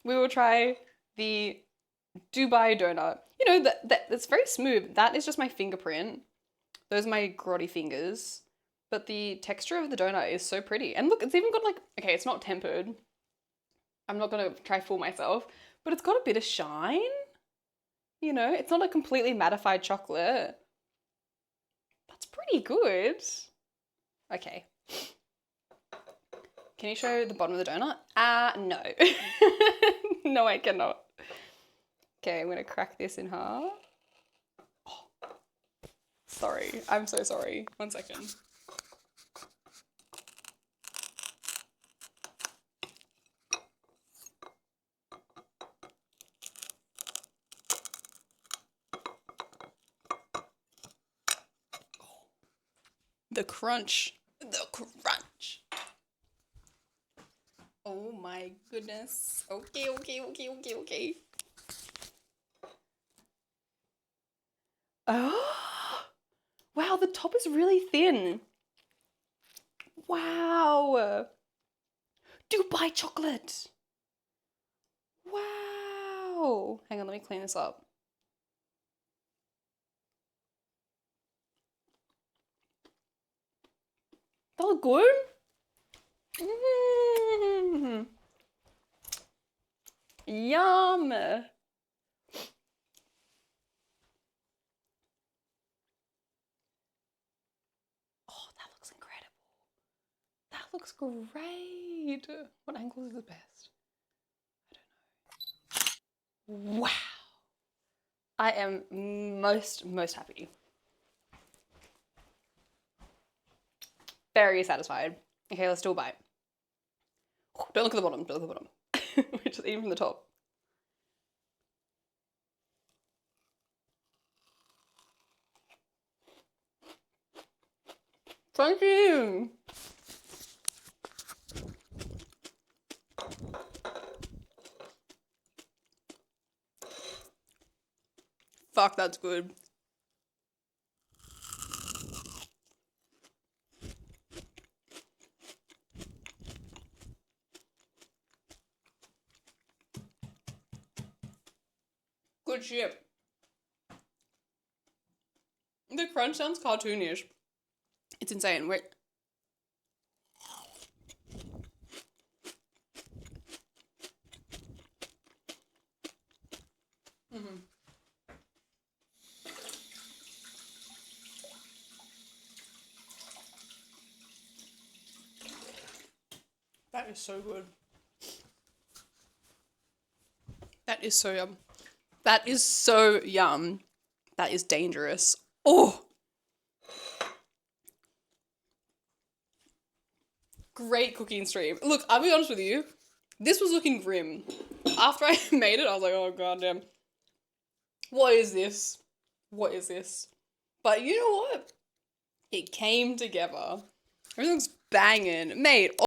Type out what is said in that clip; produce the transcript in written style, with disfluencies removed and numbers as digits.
we will try the Dubai donut. You know, that's very smooth. That is just my fingerprint. Those are my grotty fingers. But the texture of the donut is so pretty. And look, it's even got like, okay, it's not tempered. I'm not gonna try fool myself, but it's got a bit of shine. You know, it's not a completely mattified chocolate. That's pretty good. Okay. Can you show the bottom of the donut? No. No, I cannot. Okay, I'm gonna crack this in half. Oh, sorry, I'm so sorry. 1 second. The crunch. The crunch. Oh my goodness. Okay. Oh, wow, the top is really thin. Wow. Dubai chocolate. Wow. Hang on, let me clean this up. That look good? Yum. Oh, that looks incredible. That looks great. What angle is the best? I don't know. Wow. I am most happy. Very satisfied. Okay, let's do a bite. Don't look at the bottom, don't look at the bottom. We're just eating from the top. Thank you. Fuck, that's good. Good shit. The crunch sounds cartoonish. It's insane. Wait. That is so good. That is so yum. That is so yum. That is dangerous. Oh! Great cooking stream. Look, I'll be honest with you. This was looking grim. After I made it, I was like, oh goddamn. What is this? What is this? But you know what? It came together. Everything's banging. Mate,